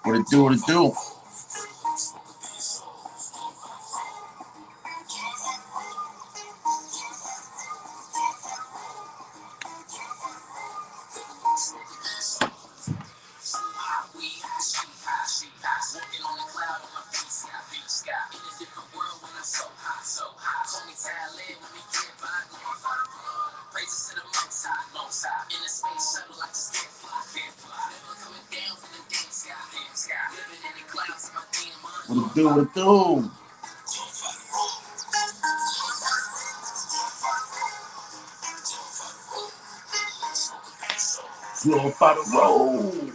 What it do, what it do? What it do, what it do? Glorify the road.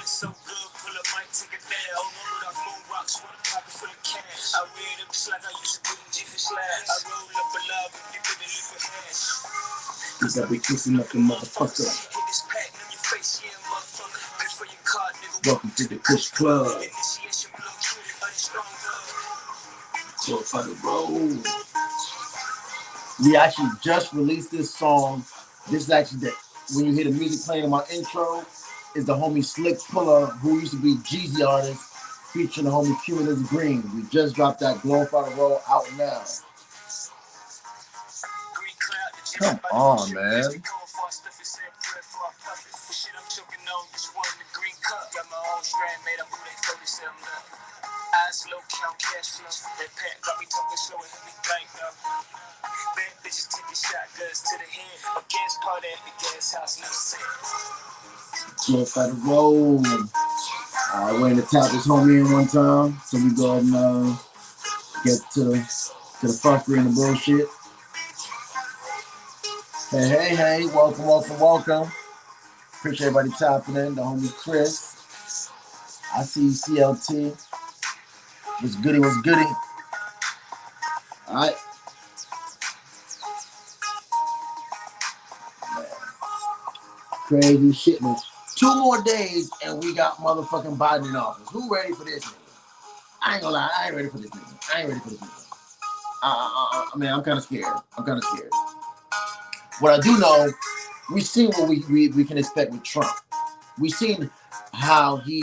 So good, pull up, might take it down. Load off moon rocks with a pocket full of cash. I read them just like I used to do in Jiffy Slash. I roll up a love and you could live with hash. Cause I be kissing up the motherfucker. Hit this pack in your face, yeah, motherfucker. Good for your card, nigga. Welcome to the Kush Club. Initiation blow through the strong love. Glorify the road. We actually just released this song. This is actually the, when you hear the music playing in my intro, is the homie Slicc Pulla, who used to be Jeezy artist, featuring the homie Cumulus Green. We just dropped that Glorify the Road out now. Come on, man. Slow count cash flow. That pack got me talking slow and hit me bank now. Bad bitches taking shotguns to the head. Against party at the gas house, no set. Glorify the road. I went to tap this homie in one time, so we go ahead and get to the fuckery and the bullshit. Hey, hey, hey! Welcome, welcome, welcome. Appreciate everybody tapping in. The homie Chris. I see you, CLT. What's goody? What's goody? All right. Man. Crazy shit, man. 2 more days and we got motherfucking Biden in office. Who ready for this nigga? I ain't gonna lie, I ain't ready for this nigga. I mean, I'm kind of scared. What I do know, we've seen what we can expect with Trump. We've seen how he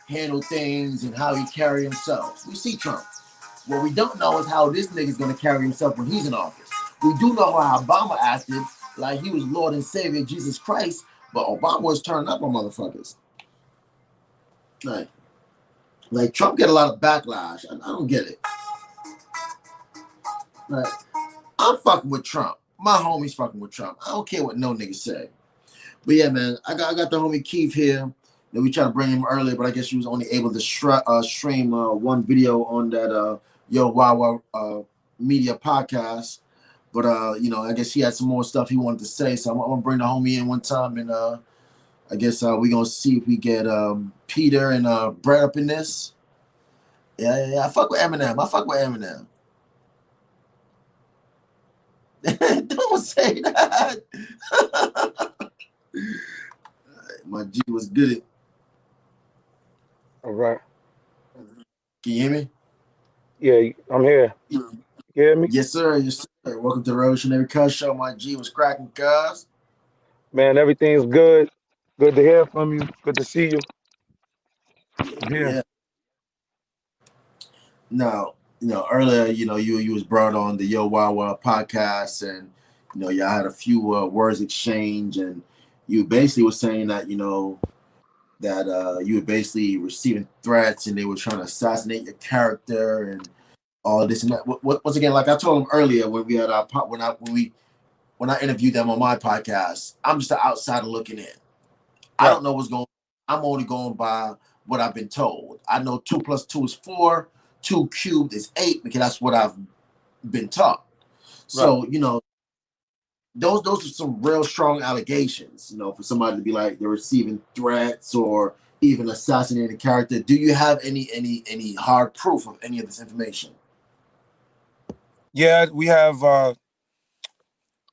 handle things and how he carry himself. We see Trump. What we don't know is how this nigga's gonna carry himself when he's in office. We do know how Obama acted, like he was Lord and Savior Jesus Christ, but Obama was turning up on motherfuckers. Like Trump get a lot of backlash. I don't get it. Like, I'm fucking with Trump. My homie's fucking with Trump. I don't care what no nigga say. But yeah, man, I got the homie Keith here. We tried to bring him earlier, but I guess she was only able to stream one video on that Yo Wawa Media podcast. But I guess he had some more stuff he wanted to say, so I'm gonna bring the homie in one time, and I guess we're gonna see if we get Peter and Brett up in this. Yeah. I fuck with Eminem. Don't say that. My G was good. All right. Can you hear me? Yeah, I'm here. You hear me? Yes, sir. Welcome to the Revolutionary Cuz Show. My G was cracking, cuz. Man, everything's good. Good to hear from you. Good to see you. Yeah. Now, earlier, you was brought on the Yo Wawa podcast, and y'all had a few words exchange, and you basically was saying that that you were basically receiving threats, and they were trying to assassinate your character and all this and that. Once again, like I told him earlier when we had our when I interviewed them on my podcast, I'm just an outsider looking in. I don't know what's going on. I'm only going by what I've been told. I know 2 + 2 is 4, 2 cubed is 8, because that's what I've been taught. Right. So, those are some real strong allegations, for somebody to be like they're receiving threats or even assassinating a character. Do you have any hard proof of any of this information? Yeah, we have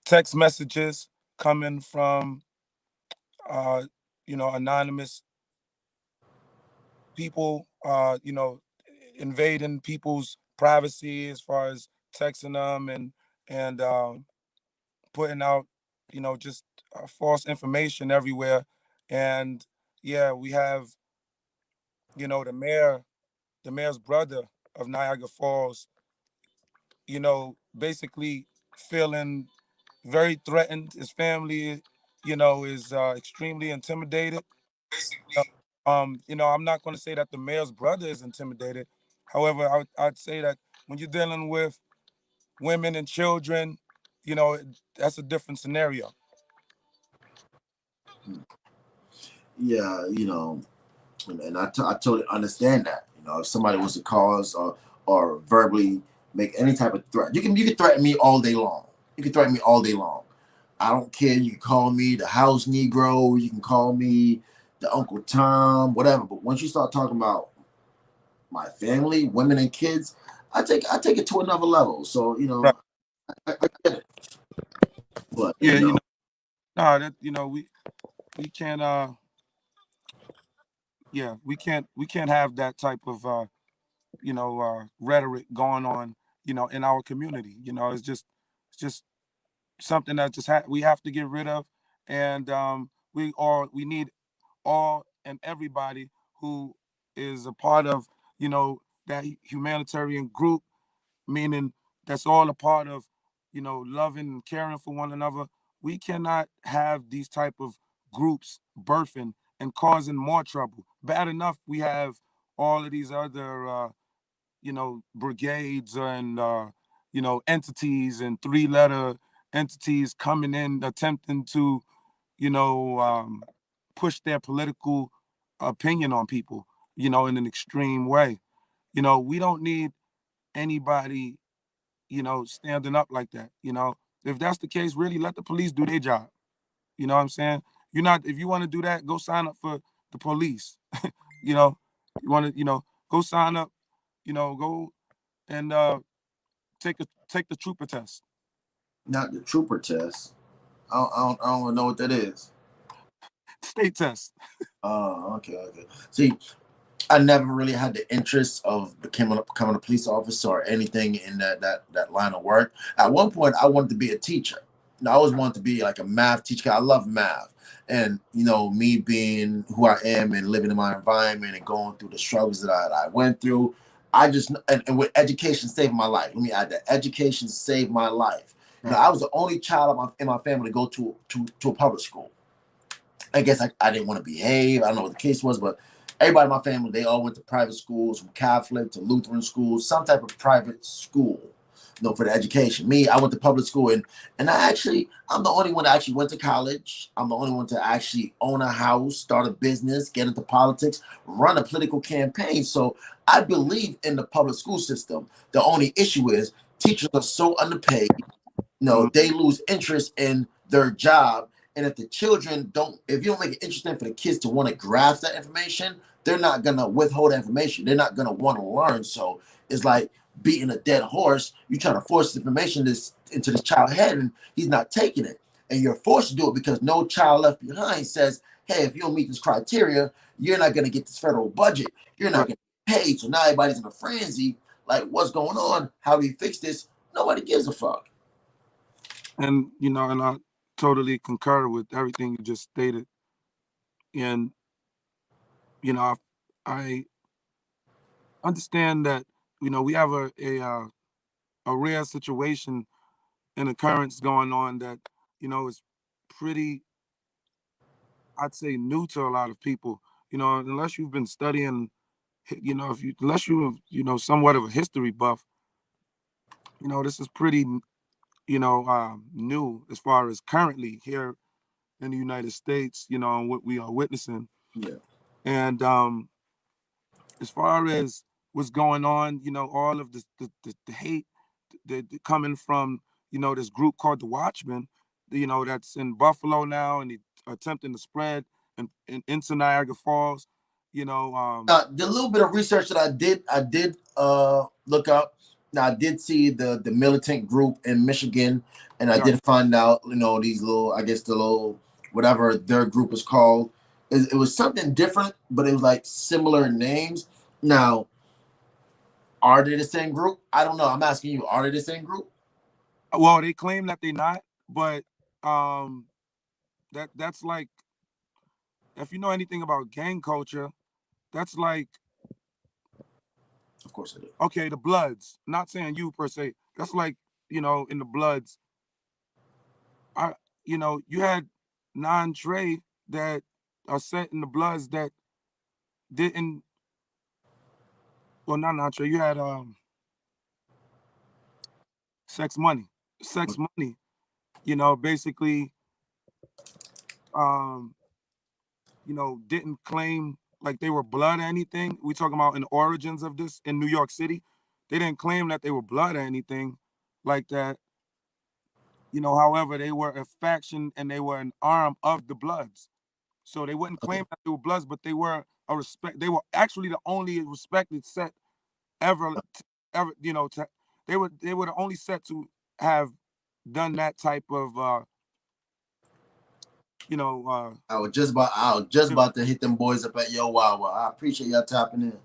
text messages coming from uh, anonymous people, invading people's privacy as far as texting them and putting out, just false information everywhere. And yeah, we have, the mayor's brother of Niagara Falls, basically feeling very threatened. His family, is extremely intimidated. Uh, I'm not going to say that the mayor's brother is intimidated. However, I'd say that when you're dealing with women and children, that's a different scenario. Yeah, and I totally understand that. If somebody was to cause or verbally make any type of threat, you can threaten me all day long. You can threaten me all day long. I don't care. You can call me the house Negro. You can call me the Uncle Tom, whatever. But once you start talking about my family, women and kids, I take it to another level. So Right. I get it. But Yeah, no, that we can't yeah, we can't have that type of rhetoric going on, in our community. It's just something that we have to get rid of. And we need all and everybody who is a part of, that humanitarian group, meaning that's all a part of, loving and caring for one another. We cannot have these type of groups birthing and causing more trouble. Bad enough we have all of these other brigades and entities and three-letter entities coming in attempting to push their political opinion on people, in an extreme way. We don't need anybody, standing up like that. If that's the case, really let the police do their job. You know what I'm saying? If you want to do that, go sign up for the police. you know, you want to, go sign up, go and take the trooper test. not the trooper test. I don't know what that is. State test. Oh, okay, okay. See, I never really had the interest of becoming a police officer or anything in that line of work. At one point, I wanted to be a teacher. I always wanted to be like a math teacher. 'Cause I love math, and me being who I am and living in my environment and going through the struggles that I went through, I just and with education saved my life. Let me add that education saved my life. Right. I was the only child in my family to go to a public school. I guess I didn't want to behave. I don't know what the case was, but everybody in my family, they all went to private schools, from Catholic to Lutheran schools, some type of private school, for the education. Me, I went to public school, and I'm the only one that actually went to college. I'm the only one to actually own a house, start a business, get into politics, run a political campaign. So I believe in the public school system. The only issue is teachers are so underpaid. Mm, They lose interest in their job. And if the children don't, if you don't make it interesting for the kids to want to grasp that information, they're not gonna withhold that information. They're not gonna want to learn. So it's like beating a dead horse. You're trying to force information into this child's head, and he's not taking it. And you're forced to do it because no child left behind says, "Hey, if you don't meet this criteria, you're not gonna get this federal budget. You're not right. gonna get paid." So now everybody's in a frenzy. Like, what's going on? How do we fix this? Nobody gives a fuck. And and I totally concur with everything you just stated. And I understand that we have a rare situation, an occurrence going on that is pretty, I'd say, new to a lot of people. Unless you've been studying, if you unless you somewhat of a history buff, this is pretty new as far as currently here in the United States, and what we are witnessing. Yeah. And as far as what's going on, all of the hate coming from this group called the Watchmen, that's in Buffalo now, and attempting to spread and into Niagara Falls. The little bit of research that I did look up. Now I did see the militant group in Michigan, and I Right. did find out, these little, I guess the little whatever their group is called. It was something different, but it was like similar names. Now, are they the same group? I don't know. I'm asking you, are they the same group? Well, they claim that they're not, but that's like, if you know anything about gang culture, that's like, Of course I do. okay, the Bloods. Not saying you per se. That's like, in the Bloods. You had non-Trey that are set in the Bloods that didn't. Well, not non-Trey. You had Sex Money. Sex Money. Basically, um, didn't claim like they were blood or anything. We talking about in the origins of this in New York City. They didn't claim that they were blood or anything like that. However, they were a faction and they were an arm of the Bloods. So they wouldn't claim that they were Bloods, but they were a respect. They were actually the only respected set ever, ever. They were the only set to have done that type of I was just about to hit them boys up at Yo Wawa. I appreciate y'all tapping in.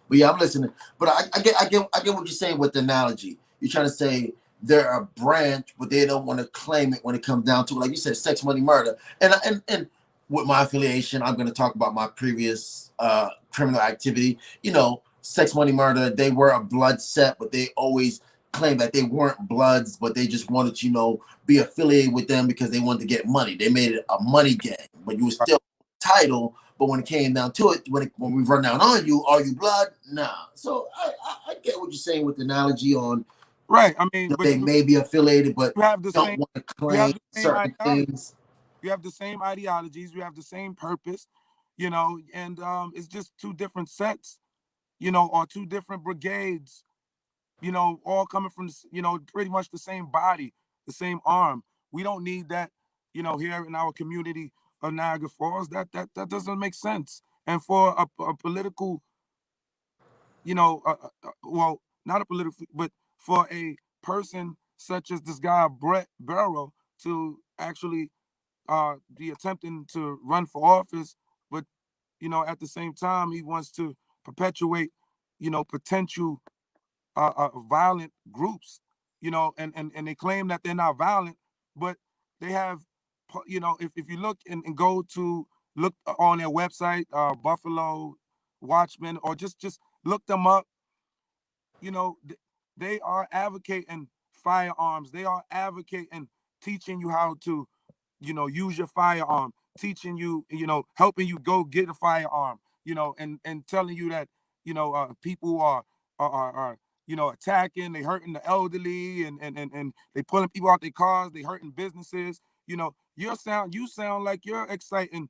But yeah, I'm listening. But I get what you're saying with the analogy. You're trying to say they're a branch, but they don't want to claim it when it comes down to it. Like you said, sex, money, murder. And with my affiliation, I'm going to talk about my previous criminal activity. Sex, money, murder. They were a blood set, but they always claimed that they weren't Bloods, but they just wanted to, be affiliated with them because they wanted to get money. They made it a money gang, but you were still title. But when it came down to it, when we run down on you, are you blood? Nah. So I get what you're saying with the analogy on right. I mean, but they may be affiliated, but you have the don't same. want to You have claim the same certain ideology. things. You have the same ideologies. You have the same purpose. And it's just two different sets. Or two different brigades. All coming from pretty much the same body, the same arm. We don't need that. Here in our community of Niagara Falls, that doesn't make sense. And for a political, well, not a political, but for a person such as this guy Brett Barrow to actually be attempting to run for office, but at the same time he wants to perpetuate, potential violent groups, and they claim that they're not violent, but they have, if you look and go to look on their website, Buffalo Watchmen, or just look them up, they are advocating firearms. They are advocating teaching you how to, use your firearm, teaching you, helping you go get a firearm, and telling you that, people are attacking, they hurting the elderly, and they pulling people out their cars, they hurting businesses. You sound like you're exciting,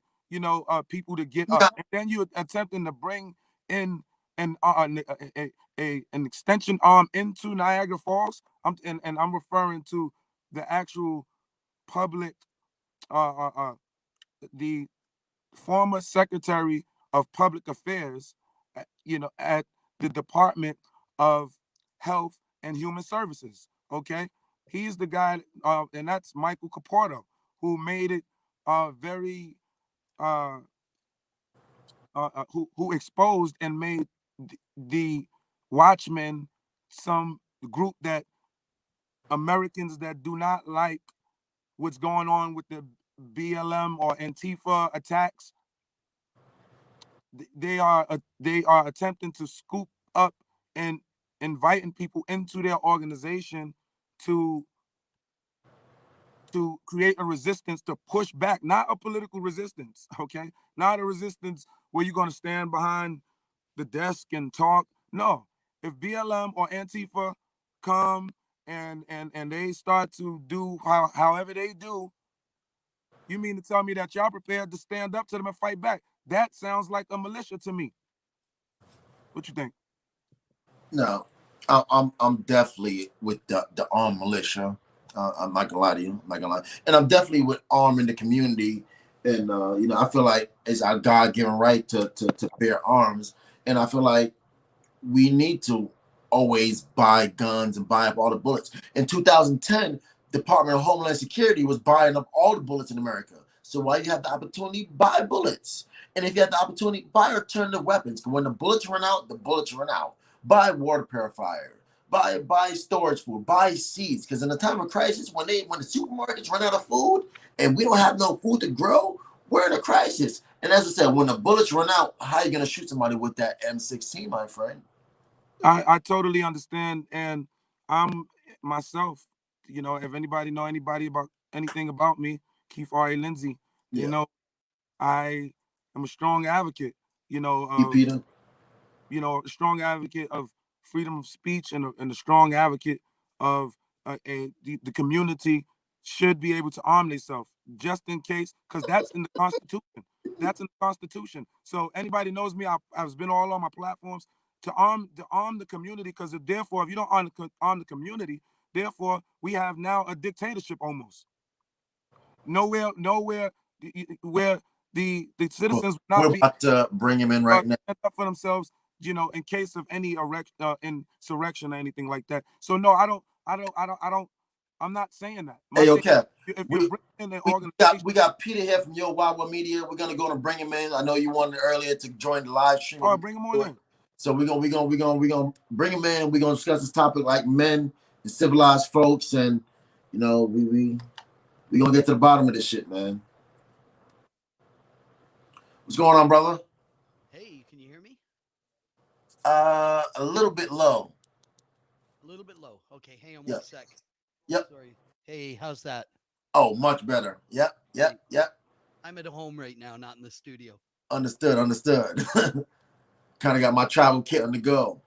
people to get up, Yeah. and then you're attempting to bring in an an extension arm into Niagara Falls. I'm referring to the actual public, the former Secretary of Public Affairs, at the Department of Health and Human Services. Okay, he's the guy, and that's Michael Caporto, who made it very, uh, who exposed and made the Watchmen some group that Americans that do not like what's going on with the BLM or Antifa attacks. They are attempting to scoop up and inviting people into their organization to create a resistance, to push back, not a political resistance, okay? Not a resistance where you're going to stand behind the desk and talk. No, if BLM or Antifa come and they start to do however they do, you mean to tell me that y'all prepared to stand up to them and fight back? That sounds like a militia to me. What you think? No, I'm definitely with the armed militia. I'm not gonna lie to you. I'm not gonna lie, and I'm definitely with arm in the community. And I feel like it's our God-given right to bear arms, and I feel like we need to always buy guns and buy up all the bullets. In 2010, Department of Homeland Security was buying up all the bullets in America. So why you have the opportunity, buy bullets. And if you have the opportunity, buy alternative weapons. When the bullets run out, the bullets run out. Buy water purifier. Buy storage food. Buy seeds. Because in a time of crisis, when the supermarkets run out of food and we don't have no food to grow, we're in a crisis. And as I said, when the bullets run out, how are you gonna shoot somebody with that M16, my friend? I totally understand, and I'm myself. If anybody know anybody about anything about me, Keith R. A. Lindsay, Yeah. I am a strong advocate. Of Peter. a strong advocate of freedom of speech, and a strong advocate of the community should be able to arm themselves just in case, because that's in the Constitution. That's in the Constitution. So anybody knows me, I've been all on my platforms to arm the community, because therefore, if you don't arm the community, therefore we have now a dictatorship almost. Nowhere where the citizens will We're not be about to bring him in right now. stand up for themselves, in case of any insurrection or anything like that. So no, I'm not saying that. My Hey, thing, okay. if you're We bringing in an we organization, we got Peter here from Yo Wawa Media. We're gonna go and bring him in. I know you wanted earlier to join the live stream. or bring them on in. So we're gonna bring him in. We're gonna discuss this topic like men and civilized folks, and we gonna get to the bottom of this shit, man. What's going on, brother? Hey, can you hear me? A little bit low. A little bit low. Okay, hang on Yeah. one sec. Yep. Sorry. Hey, how's that? Oh, much better. Yep. Great. Yep. I'm at home right now, not in the studio. Understood. Kind of got my travel kit on the go.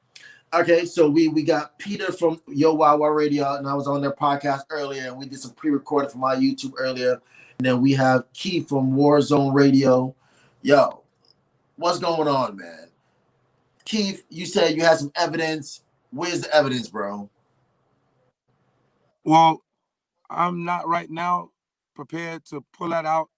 Okay, so we got Peter from Yo Wawa Radio, and I was on their podcast earlier, and we did some pre-recorded for my YouTube earlier. And then we have Keith from Warzone Radio. Yo, what's going on, man? Keith, you said you had some evidence. Where's the evidence, bro? Well, I'm not right now prepared to pull that out.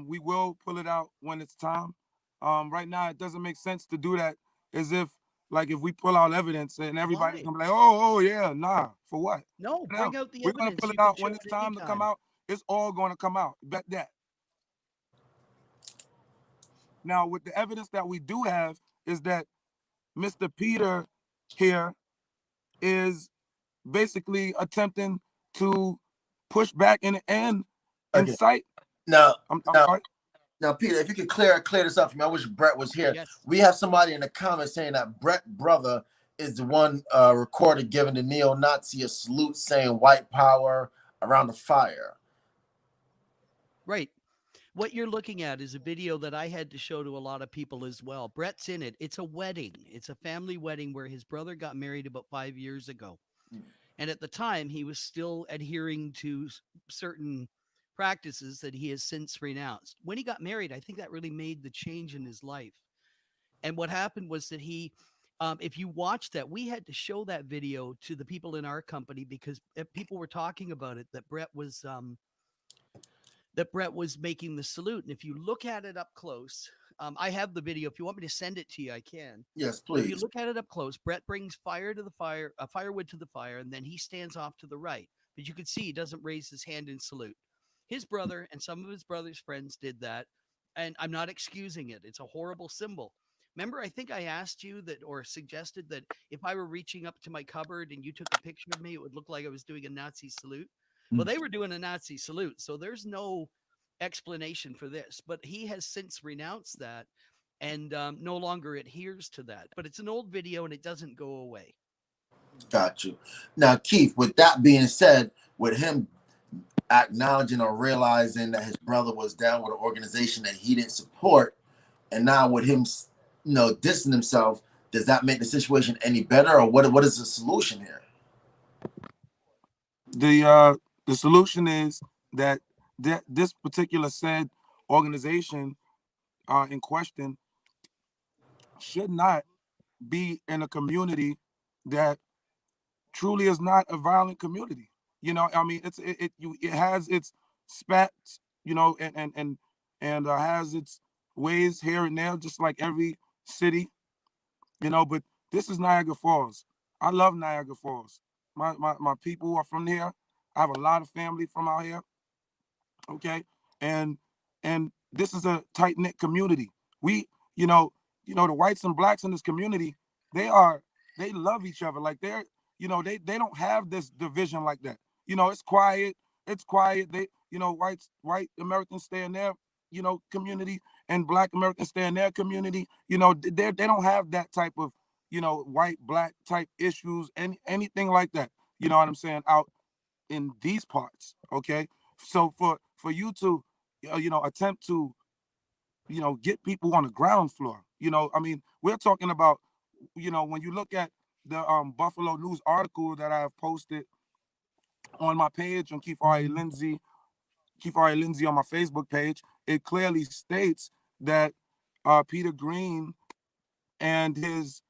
We will pull it out when it's time. Right now, it doesn't make sense to do that as if, like, if we pull out evidence and everybody's Why? gonna be like, oh yeah, nah, for what? No, Now bring out the we're gonna evidence. pull You it can out show when it's it time to come anytime. out. It's all gonna come out. Bet that. Now, with the evidence that we do have is that Mr. Peter here is basically attempting to push back and Okay. incite. Now, I'm now, sorry. now, Peter, if you could clear this up for me, I wish Brett was here. Yes. We have somebody in the comments saying that Brett brother is the one recorded giving the neo-Nazi a salute, saying "White Power" around the fire. Right. What you're looking at is a video that I had to show to a lot of people as well. Brett's in it. It's a wedding. It's a family wedding where his brother got married about 5 years ago. And at the time, he was still adhering to certain practices that he has since renounced. When he got married, I think that really made the change in his life. And what happened was that if you watch that, we had to show that video to the people in our company because people were talking about it, that Brett was making the salute. And if you look at it up close, I have the video. If you want me to send it to you, I can. Yes, But if you please. look at it up close, Brett brings firewood to the fire, and then he stands off to the right. But you can see he doesn't raise his hand in salute. His brother and some of his brother's friends did that, and I'm not excusing it. It's a horrible symbol. Remember, I think I asked you that or suggested that if I were reaching up to my cupboard and you took a picture of me, it would look like I was doing a Nazi salute. Well, they were doing a Nazi salute, so there's no explanation for this. But he has since renounced that and no longer adheres to that. But it's an old video and it doesn't go away. Got you. Now, Keith, with that being said, with him acknowledging or realizing that his brother was down with an organization that he didn't support, and now with him, dissing himself, does that make the situation any better, or what is the solution here? The solution is that this particular said organization in question should not be in a community that truly is not a violent community. I mean, it has its spats, has its ways here and there, just like every city, But this is Niagara Falls. I love Niagara Falls. My people are from here. I have a lot of family from out here. Okay, and this is a tight knit community. We, you know, the whites and blacks in this community, they are they love each other. Like they don't have this division like that. It's quiet. It's quiet. White Americans stay in their community, and black Americans stay in their community. They don't have that type of white black type issues, anything like that. You know what I'm saying? Out in these parts. Okay, so for you to attempt to get people on the ground floor, I mean, we're talking about, when you look at the Buffalo News article that I have posted on my page on Keith R. A. Lindsay on my Facebook page, it clearly states that Peter Green and his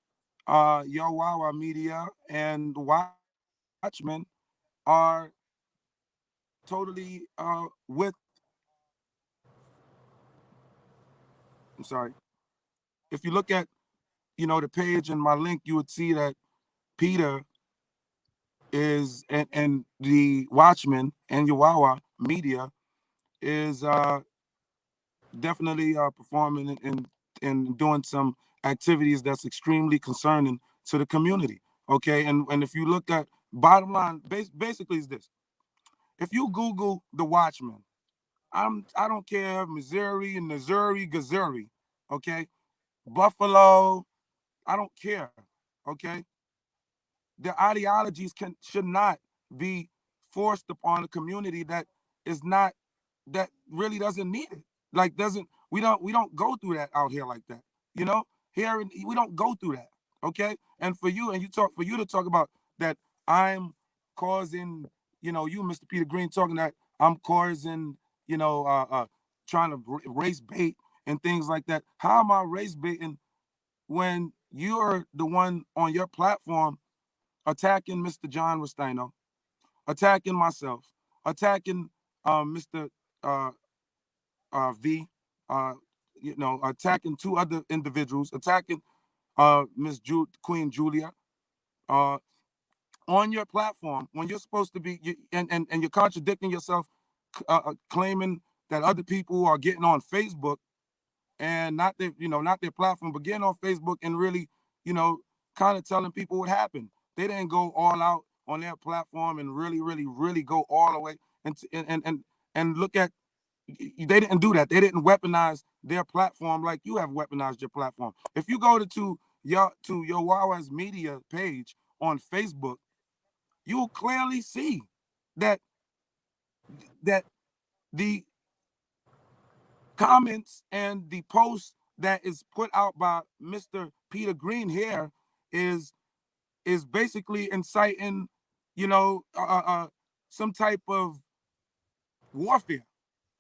Yo Wawa Media and Watchmen are totally with, I'm sorry, if you look at the page and my link, you would see that Peter is and the Watchman and Yawawa Media is definitely performing and doing some activities that's extremely concerning to the community. Okay, and if you look at bottom line, basically is this: if you Google the Watchman, I don't care Missouri and Missouri, okay, Buffalo, I don't care, okay. Their ideologies should not be forced upon a community that is not that really doesn't need it. Like doesn't we don't go through that out here like that. Here we don't go through that. Okay, and for you to talk about that I'm causing you Mr. Peter Green talking that I'm causing trying to race bait and things like that. How am I race baiting when you're the one on your platform attacking Mr. John Restaino, attacking myself, attacking Mr. Uh, V, attacking two other individuals, attacking Queen Julia uh, on your platform when you're supposed to be, and you're contradicting yourself, claiming that other people are getting on Facebook and not their platform, but getting on Facebook and really, you know, kind of telling people what happened. They didn't go all out on their platform and really, really, really go all the way and look at. They didn't do that. They didn't weaponize their platform like you have weaponized your platform. If you go to your Wawa's media page on Facebook, you will clearly see that that the comments and the post that is put out by Mr. Peter Green here is basically inciting, you know, some type of warfare.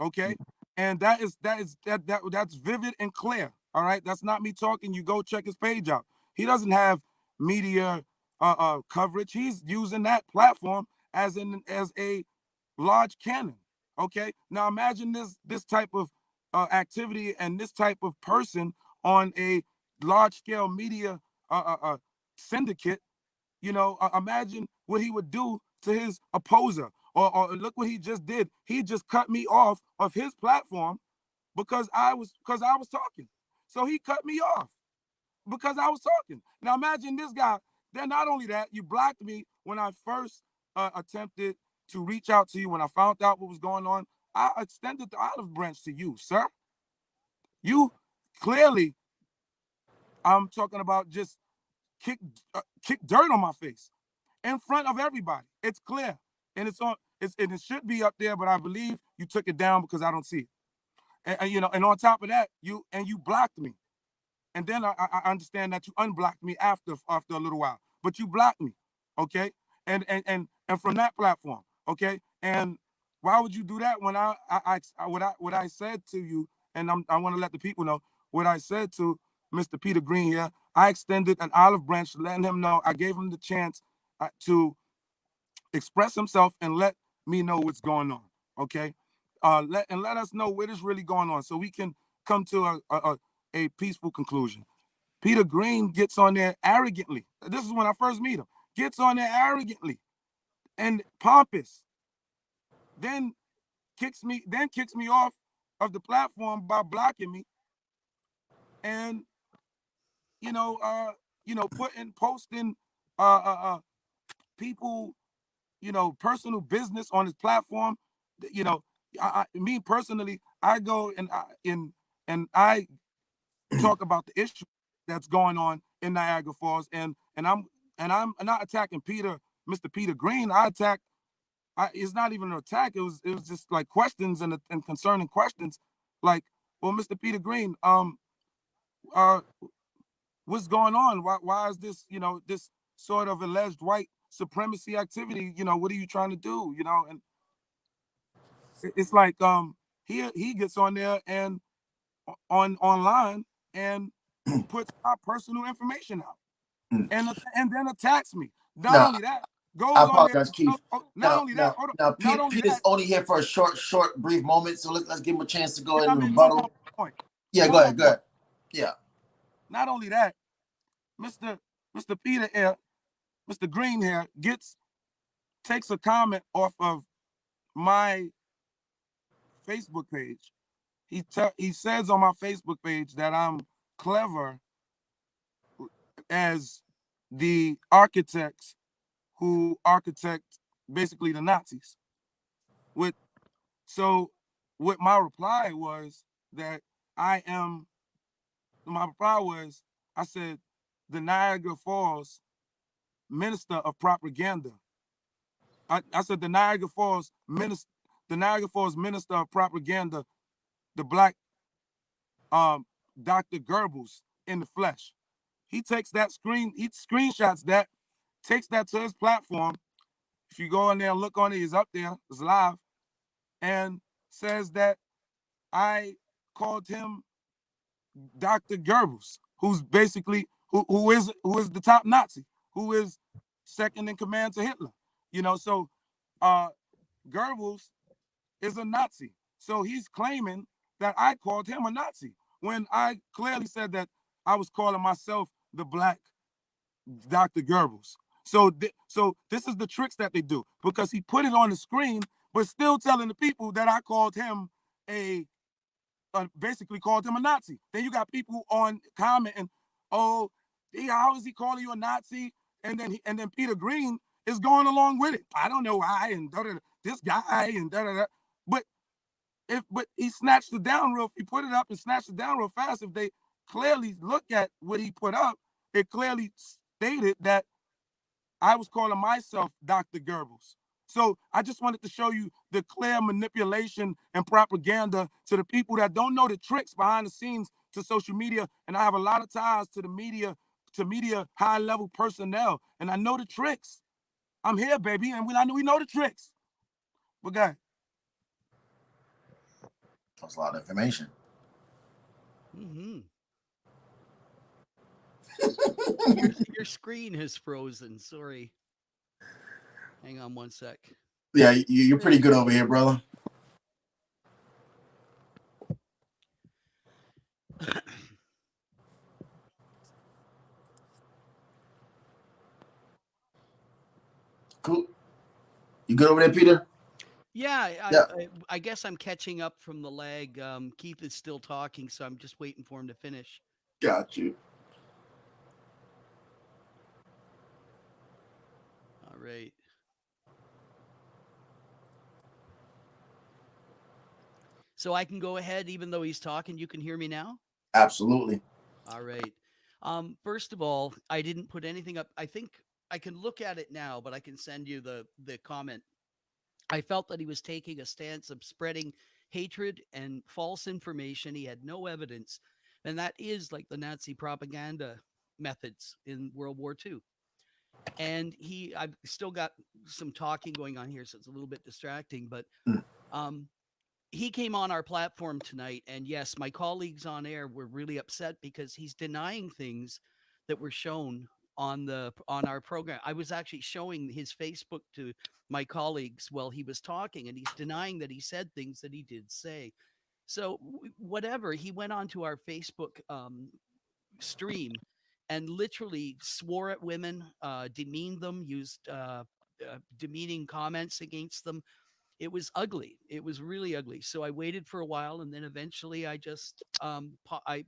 Okay, and that's vivid and clear. All right, that's not me talking. You go check his page out. He doesn't have media coverage. He's using that platform as a large cannon. Okay, now imagine this type of activity and this type of person on a large scale media syndicate. Imagine what he would do to his opposer. Or look what he just did. He just cut me off of his platform because I was talking. So he cut me off because I was talking. Now imagine this guy. Then not only that, you blocked me when I first attempted to reach out to you when I found out what was going on. I extended the olive branch to you, sir. You clearly, I'm talking about just kick kick dirt on my face in front of everybody. It's clear, and it should be up there, but I believe you took it down because I don't see it. And on top of that, you blocked me, and then I understand that you unblocked me after a little while, but you blocked me, okay? And from that platform, okay? And why would you do that when what I said to you, and I want to let the people know what I said to Mr. Peter Green here. I extended an olive branch, letting him know I gave him the chance to express himself and let me know what's going on. Okay, let us know what is really going on so we can come to a peaceful conclusion. Peter Green gets on there arrogantly. This is when I first meet him. Gets on there arrogantly and pompous. Then kicks me off of the platform by blocking me, and posting people, personal business on his platform. You know, me personally, I go and I talk about the issue that's going on in Niagara Falls, and I'm not attacking Mr. Peter Green. It's not even an attack. It was just like questions and concerning questions, like, well, Mr. Peter Green, uh, what's going on? Why is this, this sort of alleged white supremacy activity? What are you trying to do? And it's like he gets on there and online and puts our personal information out and then attacks me. Not Now, only that, I goes on there. apologize, Keith. Not Now, only that, now, hold on. now, Not only Peter's that, only here for a short, brief moment. So let's give him a chance to go can ahead I and make one more rebuttal. point? Yeah, One more go point. ahead. Yeah. Not only that, Mr. Peter here, Mr. Green here takes a comment off of my Facebook page. He says on my Facebook page that I'm clever as the architects who architect basically the Nazis. With so what my reply was that I am my reply was I said the Niagara Falls minister of propaganda. I said the Niagara Falls minister of propaganda, the black Dr. Goebbels in the flesh. He screenshots that, takes that to his platform. If you go in there and look on it, he's up there, it's live, and says that I called him Dr. Goebbels, who's basically who is the top Nazi, who is second in command to Hitler. So uh Goebbels is a Nazi. So he's claiming that I called him a Nazi when I clearly said that I was calling myself the black Dr. Goebbels. So this is the tricks that they do, because he put it on the screen, but still telling the people that I called him basically called him a Nazi. Then you got people on commenting, "Oh, how is he calling you a Nazi?" And then Peter Green is going along with it. I don't know why, and this guy and da da da. But he snatched it down real. He put it up and snatched it down real fast. If they clearly look at what he put up, it clearly stated that I was calling myself Dr. Goebbels. So I just wanted to show you the clear manipulation and propaganda to the people that don't know the tricks behind the scenes to social media. And I have a lot of ties to the media, high level personnel, and I know the tricks. I'm here, baby, and we know the tricks. But guys, That's a lot of information. Mm-hmm. Your screen has frozen. Sorry. Hang on one sec. Yeah, you're pretty good over here, brother. Cool. You good over there, Peter? Yeah, Yeah. I guess I'm catching up from the lag. Keith is still talking, so I'm just waiting for him to finish. Got you. All right. So I can go ahead, even though he's talking. You can hear me now? Absolutely. All right. First of all, I didn't put anything up. I think I can look at it now, but I can send you the comment. I felt that he was taking a stance of spreading hatred and false information. He had no evidence. And that is like the Nazi propaganda methods in World War II. And I've still got some talking going on here, so it's a little bit distracting, but um, he came on our platform tonight. And yes, my colleagues on air were really upset because he's denying things that were shown on our program. I was actually showing his Facebook to my colleagues while he was talking, and he's denying that he said things that he did say. So whatever, he went on to our Facebook stream and literally swore at women, demeaned them, used demeaning comments against them. It was ugly. It was really ugly. So I waited for a while, and then eventually I just I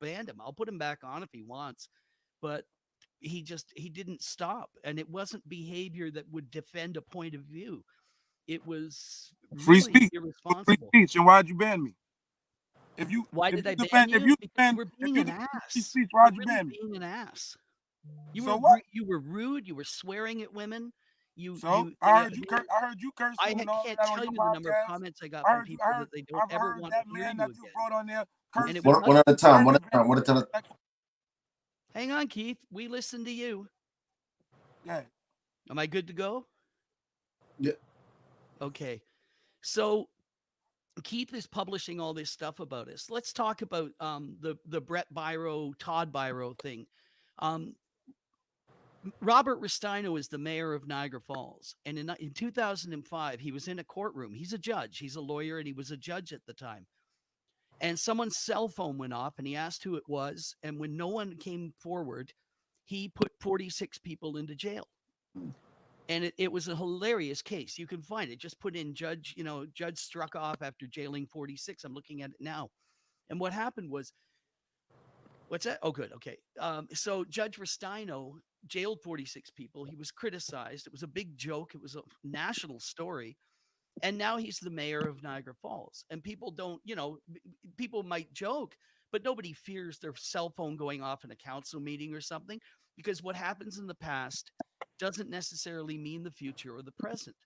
banned him. I'll put him back on if he wants, but he didn't stop, and it wasn't behavior that would defend a point of view. It was Free really speech. Free irresponsible. speech. And why'd you ban me? Why If did you I ban defend if you? you Because you defend were if being you an defend free ass. speech, You were why'd you really ban me? being an ass. So what? You were rude. You were swearing at women. So I heard you cursing and all Can't that on tell your you the number of podcast. comments I got from people that they don't I've ever heard want to that hear man you that you again. brought on there And it was cursing. One at a time. One at Cursing a time. One at a time. disrespectful. hang on, Keith. We listen to you. Yeah. Am I good to go? Yeah. Okay. So Keith is publishing all this stuff about us. Let's talk about the Brett Byro, Todd Byro thing. Um, Robert Restaino is the mayor of Niagara Falls. And in 2005, he was in a courtroom. He's a judge. He's a lawyer, and he was a judge at the time. And someone's cell phone went off, and he asked who it was. And when no one came forward, he put 46 people into jail. And it was a hilarious case. You can find it. Just put in judge struck off after jailing 46. I'm looking at it now. And what happened was, what's that? Oh, good. Okay. So Judge Restaino jailed 46 people. He was criticized. It was a big joke. It was a national story. And now he's the mayor of Niagara Falls. And people don't, people might joke, but nobody fears their cell phone going off in a council meeting or something, because what happens in the past doesn't necessarily mean the future or the present.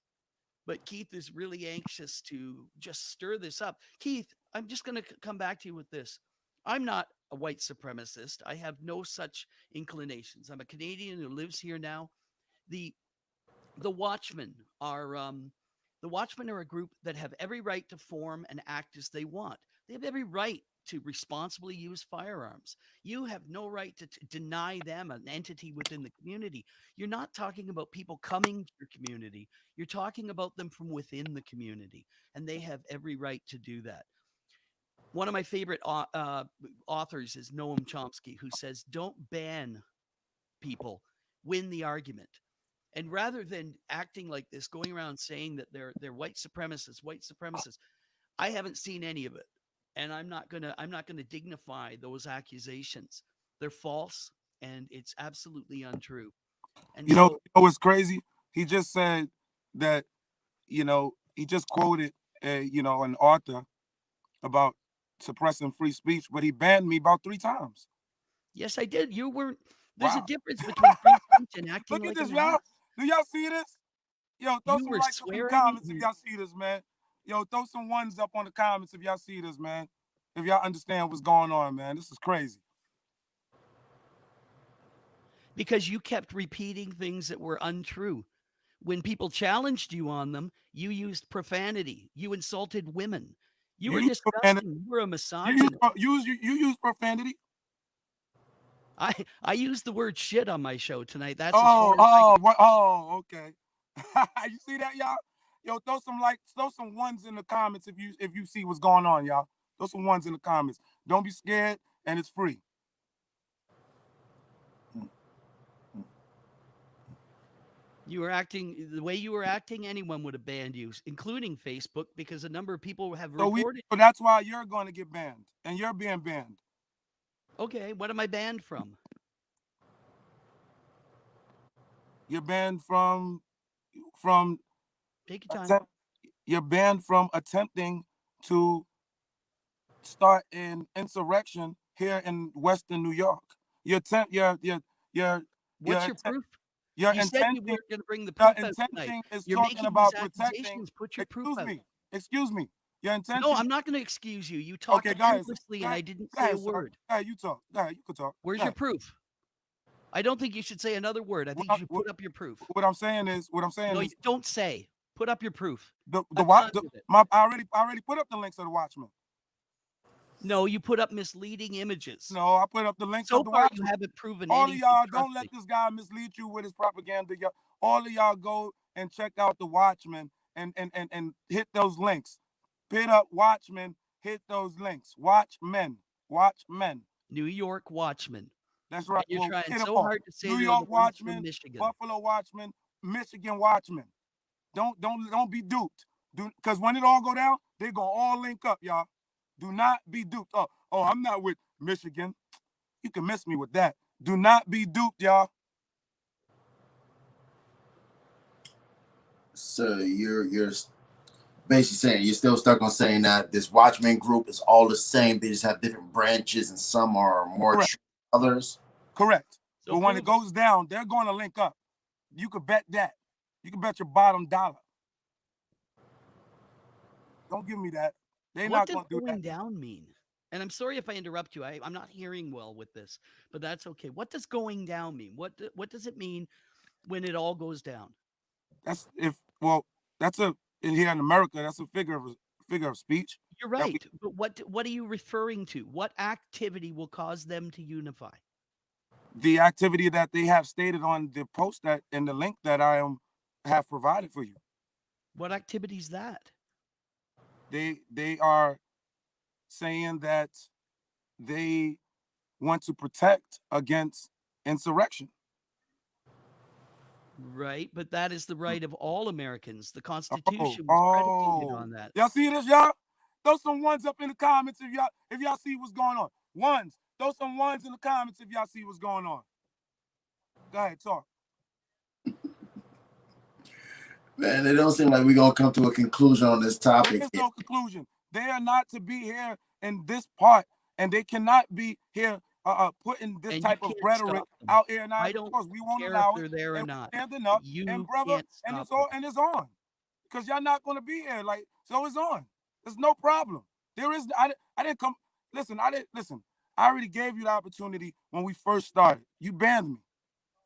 But Keith is really anxious to just stir this up. Keith, I'm just going to come back to you with this. I'm not a white supremacist. I have no such inclinations. I'm a Canadian who lives here now. The the Watchmen are a group that have every right to form and act as they want. They have every right to responsibly use firearms. You have no right to deny them an entity within the community. You're not talking about people coming to your community. You're talking about them from within the community, and they have every right to do that. One of my favorite authors is Noam Chomsky, who says, "Don't ban people, win the argument." And rather than acting like this, going around saying that they're white supremacists, I haven't seen any of it, and I'm not gonna dignify those accusations. They're false, and it's absolutely untrue. And You know so, what's crazy? He just said that, he just quoted an author about suppressing free speech, but he banned me about 3 times. yes, I did. You weren't. There's a Wow. difference between free speech and acting Look at like this, an y'all. ass. Do y'all see this? Yo, throw You some were likes up in the swearing. comments if y'all see this, man. Yo, throw some ones up on the comments if y'all see this, man. If y'all understand what's going on, man. This is crazy. Because you kept repeating things that were untrue. When people challenged you on them, you used profanity. You insulted women. You You were use profanity. disgusting. You were a You misogynist. use profanity. I used the word shit on my show tonight. That's as far Oh, as I go. okay. You see that, y'all? Yo, throw some likes, throw some ones in the comments if you see what's going on, y'all. Throw some ones in the comments. Don't be scared, and it's free. You were acting the way you were acting. Anyone would have banned you, including Facebook, because a number of people have reported. So that's why you're going to get banned, and you're being banned. Okay, what am I banned from? You're banned from Take your time. you're banned from attempting to start an insurrection here in Western New York. What's your proof? Your You said you intention, weren't going to bring the your proof out tonight. intention is You're talking making these about protecting. accusations. Put your proof out. Excuse me. Your intention. No, I'm not going to excuse you. You talked Okay, guys. endlessly, and I didn't Go say ahead, a sir. word. Go ahead, you talk. Go ahead, you can talk. Where's Go your ahead. proof? I don't think you should say another word. I think you should put up your proof. What I'm saying No, is, you don't say. Put up your proof. I I'm done with it. already put up the links of the Watchmen. No, you put up misleading images. No, I put up the links So of the far, you Watchmen. haven't proven All of anything. y'all, Trust don't let me. this guy mislead you with his propaganda. All of y'all go and check out the Watchmen and hit those links. Hit up Watchmen, hit those links. Watchmen. Watchmen. New York Watchman. That's And right. you're Well, trying hit them so all. hard to say New they're the York ones from Watchmen, Michigan. Buffalo Watchmen, Michigan Watchmen. Don't be duped. Because when it all go down, they gonna all link up, y'all. Do not be duped. Oh, I'm not with Michigan. You can miss me with that. Do not be duped, y'all. So you're basically saying you're still stuck on saying that this Watchmen group is all the same. They just have different branches, and some are more Correct. true than others. Correct. So But when it prove goes down, they're going to link up. You could bet that. You can bet your bottom dollar. Don't give me that. They're what not does going to do that. going down mean? And I'm sorry if I interrupt you. I'm not hearing well with this, but that's okay. What does going down mean? What does it mean when it all goes down? That's a in here in America. That's a figure of speech. You're That we right, but what are you referring to? What activity will cause them to unify? the activity that they have stated on the post that and the link that I have provided for you. What activity is that? They are saying that they want to protect against insurrection. Right, but that is the right of all Americans. The Oh, Constitution was predicated oh. on that. Y'all see this, y'all? Throw some ones up in the comments if y'all see what's going on. Ones. Throw some ones in the comments if y'all see what's going on. Go ahead, talk. Man, it don't seem like we're gonna come to a conclusion on this topic. There is no conclusion. They are not to be here in this part, and they cannot be here putting this And you type of can't retail stop them. out here. Now, I of don't course, we won't care if allow it, they're there or and not. we're standing But up, and you brother, can't and stop it's all, them. and it's on, because y'all not going to be here. Like, so it's on. There's no problem. There is. I didn't come. Listen. I didn't listen. I already gave you the opportunity when we first started. You banned me.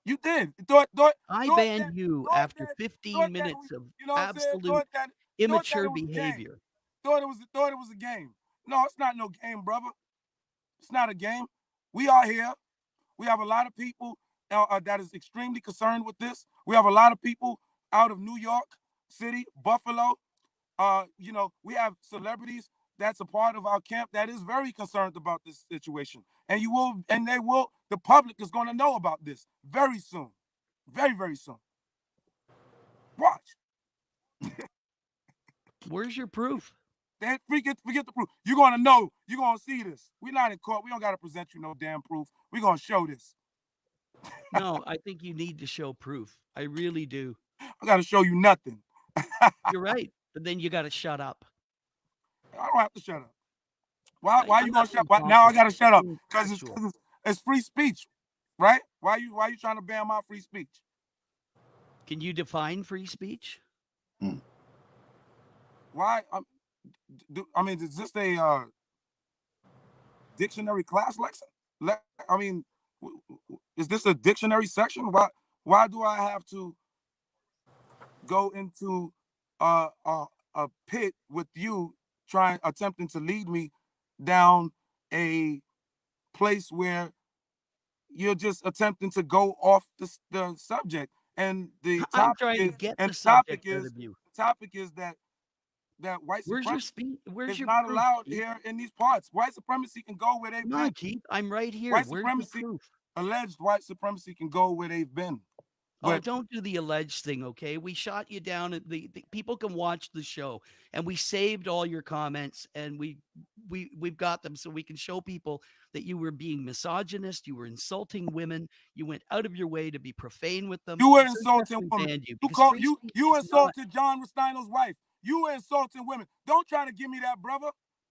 You did. I Thought banned that, you thought after that, 15 thought that we, minutes of you know what I'm saying? absolute Thought that immature it was a game. behavior. Thought it was a game. No, it's not no game, brother. It's not a game. We are here. We have a lot of people that is extremely concerned with this. We have a lot of people out of New York City, Buffalo. We have celebrities that's a part of our camp that is very concerned about this situation. The public is going to know about this very soon. Very, very soon. Watch. Where's your proof? They forget the proof. You're gonna know. You're gonna see this. We're not in court. We don't gotta present you no damn proof. We're gonna show this. No, I think you need to show proof. I really do. I gotta show you nothing. You're right. But then you got to shut up. I don't have to shut up. Why I'm you not gonna shut? being Why, now I pompous. gotta I'm shut up being because factual. it's free speech, right? Why you trying to ban my free speech? Can you define free speech? Why? Is this a dictionary class lesson? I mean, is this a dictionary section? Why do I have to go into a pit with you attempting to lead me down a place where you're just attempting to go off the subject? And the I'm topic trying to is get and the the topic subject out is of you. the topic is that white Where's your supremacy speech? Where's is your not proof, allowed Keith? here in these parts. White supremacy can go where they've Come been. on, Keith. I'm right here. White Where's your supremacy, proof? alleged white supremacy, can go where they've been. Oh, But don't do the alleged thing, okay? We shot you down. The people can watch the show, and we saved all your comments, and we've got them so we can show people that you were being misogynist, you were insulting women, you went out of your way to be profane with them. you were So yes, insulting we women. banned you You because called free you speech you is not. insulted John Rustino's wife. You were insulting women. Don't try to give me that, brother.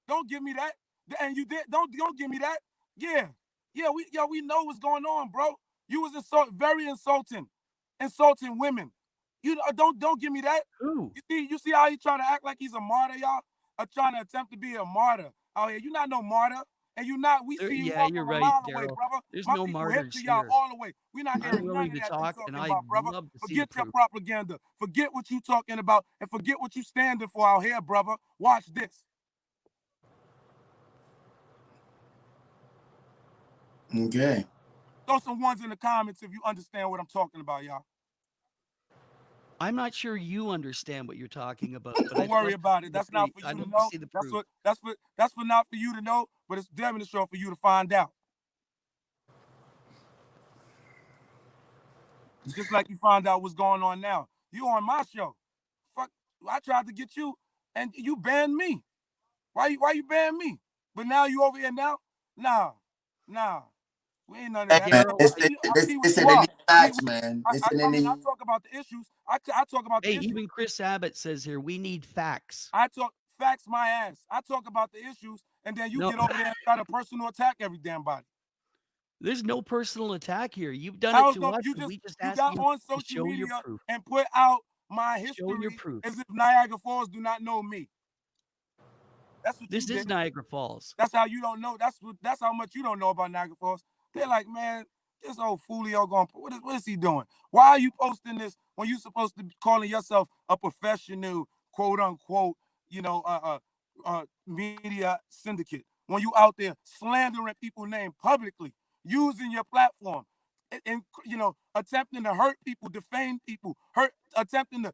Don't give me that. And you did. Don't give me that. Yeah, we know what's going on, bro. You was very insulting women. Don't give me that. Who? You see how he trying to act like he's a martyr, y'all? Trying to attempt to be a martyr out here. You're not no martyr. And you not, we see you Yeah, all you're from a right, mile away, Daryl. brother. There's My no people hip martyrs to y'all here. all the way. We're not I'm hearing none willing of to that you talk, and talking I'd about, brother. love to see the Forget your proof. propaganda. Forget what you talking about, and forget what you standing for out here, brother. Watch this. Okay. Throw some ones in the comments if you understand what I'm talking about, y'all. I'm not sure you understand what you're talking about, but Don't worry about it. That's not for I'd you to love to know. see the That's proof. for not for you to know, but it's definitely sure for you to find out. It's just like you find out what's going on now. You on my show. Fuck, I tried to get you and you banned me. Why you ban me? But now you over here now? Nah. We ain't none of Hey that. man, Daryl, I see they what you said they are. need facts, man. They said they I mean, I need. talk about the issues. I talk about the hey, issues. even Chris Abbott says here we need facts. I talk facts my ass. I talk about the issues, and then you No, get over there and try to personal attack every damn body. there's no personal attack here. You've done it How's to no? us, and we just You ask got you on to social show your media proof. and put out my Show your history proof. as if Niagara Falls do not know me. That's what you This is did. Niagara Falls. That's how you don't know. That's how much you don't know about Niagara Falls. They're like, man, this old Foolio going. What is he doing? Why are you posting this when you're supposed to be calling yourself a professional, quote unquote, media syndicate? When you out there slandering people's name publicly, using your platform, and attempting to hurt people, defame people, attempting to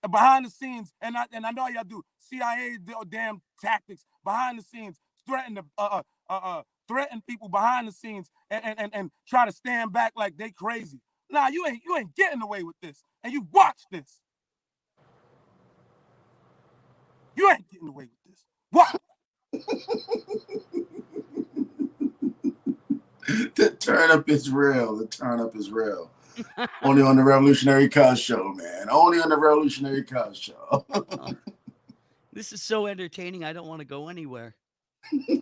behind the scenes, and I know y'all do CIA damn tactics behind the scenes, threaten people behind the scenes, and try to stand back like they crazy. Nah, you ain't getting away with this, and you watch this. You ain't getting away with this. What? The turn up is real. The turn up is real. Only on the Revolutionary Cuz Show, man. Only on the Revolutionary Cuz Show. This is so entertaining. I don't want to go anywhere.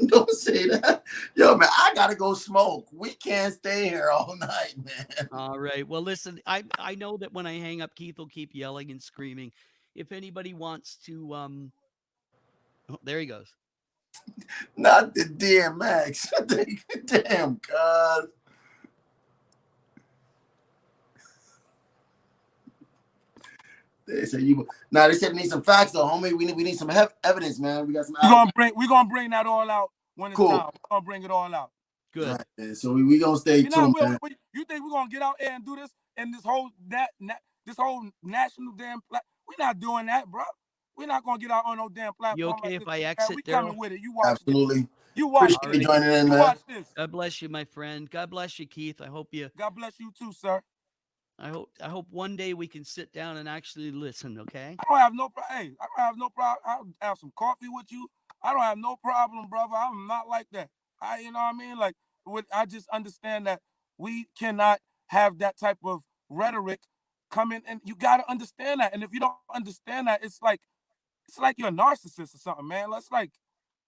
Don't say that. Yo, man, I gotta go smoke. We can't stay here all night, man. All right. Well, listen, I know that when I hang up, Keith will keep yelling and screaming. If anybody wants to, oh, there he goes. Not the DMX. Damn, God. They said they said we need some facts though, homie. We need some evidence, man. We got some. We're gonna bring that all out when it's time. We're gonna bring it all out. Good. Right, man. So we gonna stay tuned, man. You think we're gonna get out there and do this and this whole national damn we're not doing that, bro. We're not gonna get out on no damn platform. You okay like if this. I exit, We Daryl? coming with it. You watch Absolutely. This. You watch Appreciate this. you joining in, you man. watch this. God bless you, my friend. God bless you, Keith. I hope you. God bless you too, sir. I hope one day we can sit down and actually listen. Okay. I don't have no problem. Hey, I don't have no problem. I'll have some coffee with you. I don't have no problem, brother. I'm not like that. You know what I mean? Like, I just understand that we cannot have that type of rhetoric coming, and you got to understand that. And if you don't understand that, it's like you're a narcissist or something, man. It's like,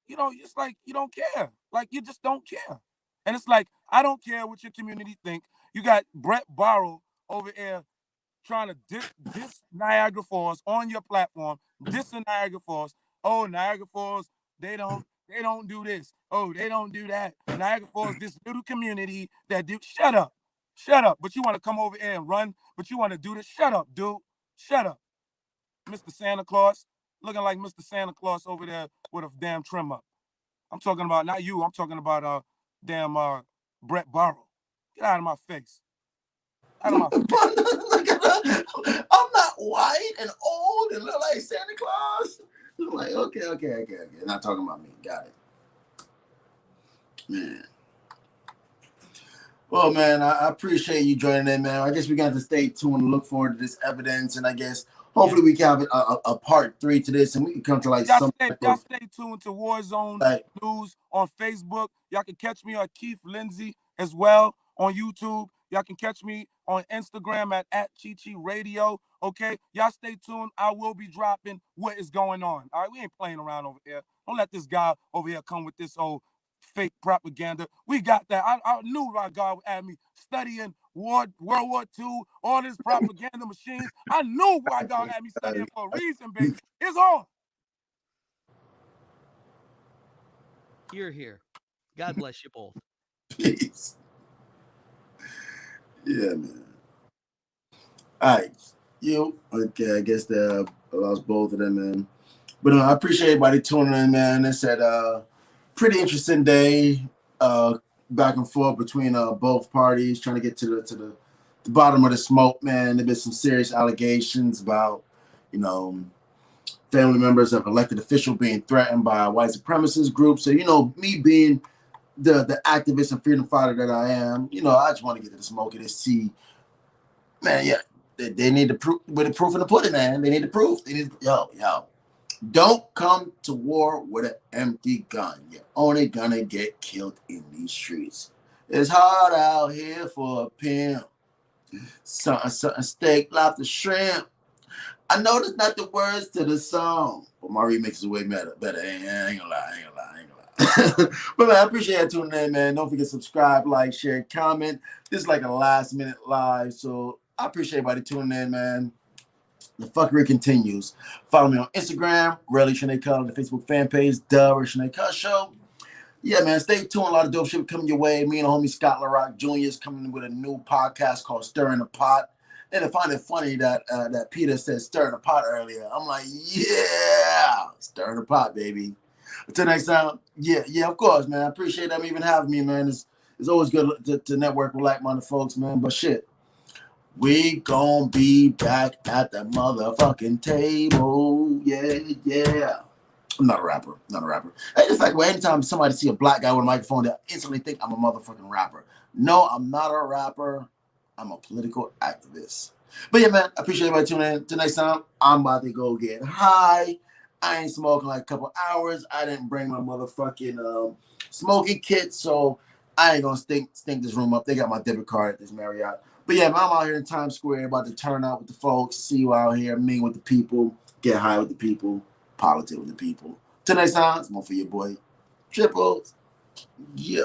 it's like you don't care. Like you just don't care. And it's like, I don't care what your community think. You got Brett Barrow over here trying to diss Niagara Falls on your platform, dissing Niagara Falls. Oh, Niagara Falls, they don't do this. Oh, they don't do that. Niagara Falls, this little community that do. Shut up. But you want to come over here and run, but you want to do this. Shut up, dude. Shut up. Mr. Santa Claus, looking like Mr. Santa Claus over there with a damn trim up. I'm talking about not you. I'm talking about damn Brett Barrow. Get out of my face. Out of my face. I'm not white and old and look like Santa Claus. I'm like, okay. Not talking about me. Got it. Man. Well, man, I appreciate you joining in, man. I guess we got to stay tuned and look forward to this evidence. And I guess hopefully we can have a part 3 to this and we can come to like y'all stay tuned to Warzone News on Facebook. Y'all can catch me on Keith Lindsay as well on YouTube. Y'all can catch me on Instagram at Chichi Radio. Okay, y'all stay tuned. I will be dropping what is going on. All right, we ain't playing around over here. Don't let this guy over here come with this old fake propaganda. We got that. I knew my God would have me studying World War II, all this propaganda machines. I knew my God had me studying for a reason, baby. It's on. Here. God bless you both. Peace. Yeah, man. All right. Okay, I guess I lost both of them, man. But I appreciate everybody tuning in, man. It's a pretty interesting day. back and forth between both parties, trying to get to the bottom of the smoke, man. There's been some serious allegations about, you know, family members of elected officials being threatened by a white supremacist group. So, you know, me being the activist and freedom fighter that I am, you know, I just want to get to the smoke and see, man, yeah, they need the proof, with the proof in the pudding, man. They need the proof. They need, yo. Don't come to war with an empty gun. You're only gonna get killed in these streets. It's hard out here for a pimp. Something steak, lobster, shrimp. I know that's not the words to the song, but my remix is way better. I ain't gonna lie. But man, I appreciate you tuning in, man. Don't forget to subscribe, like, share, comment. This is like a last minute live, so I appreciate everybody tuning in, man. The fuckery continues. Follow me on Instagram, Revolutionary Cuz, the Facebook fan page, TheRevolutionaryCuzShow. Yeah, man, stay tuned. A lot of dope shit coming your way. Me and the homie Scott LaRock Jr. is coming with a new podcast called Stirring the Pot. And I find it funny that that Peter said stirring the pot earlier. I'm like, yeah, stirring the pot, baby. Until next time, yeah, of course, man. I appreciate them even having me, man. It's always good to network with like-minded folks, man. But shit, we gonna be back at the motherfucking table. Yeah. I'm not a rapper. And in fact, anytime somebody see a black guy with a microphone, they instantly think I'm a motherfucking rapper. No, I'm not a rapper. I'm a political activist. But yeah, man, I appreciate everybody tuning in. Till next time, I'm about to go get high. I ain't smoking like a couple hours. I didn't bring my motherfucking smoking kit, so I ain't gonna stink this room up. They got my debit card at this Marriott. But yeah, man, I'm out here in Times Square about to turn out with the folks, see you out here, meet with the people, get high with the people, politic with the people. Till next time, it's more for your boy, Triples. Yeah.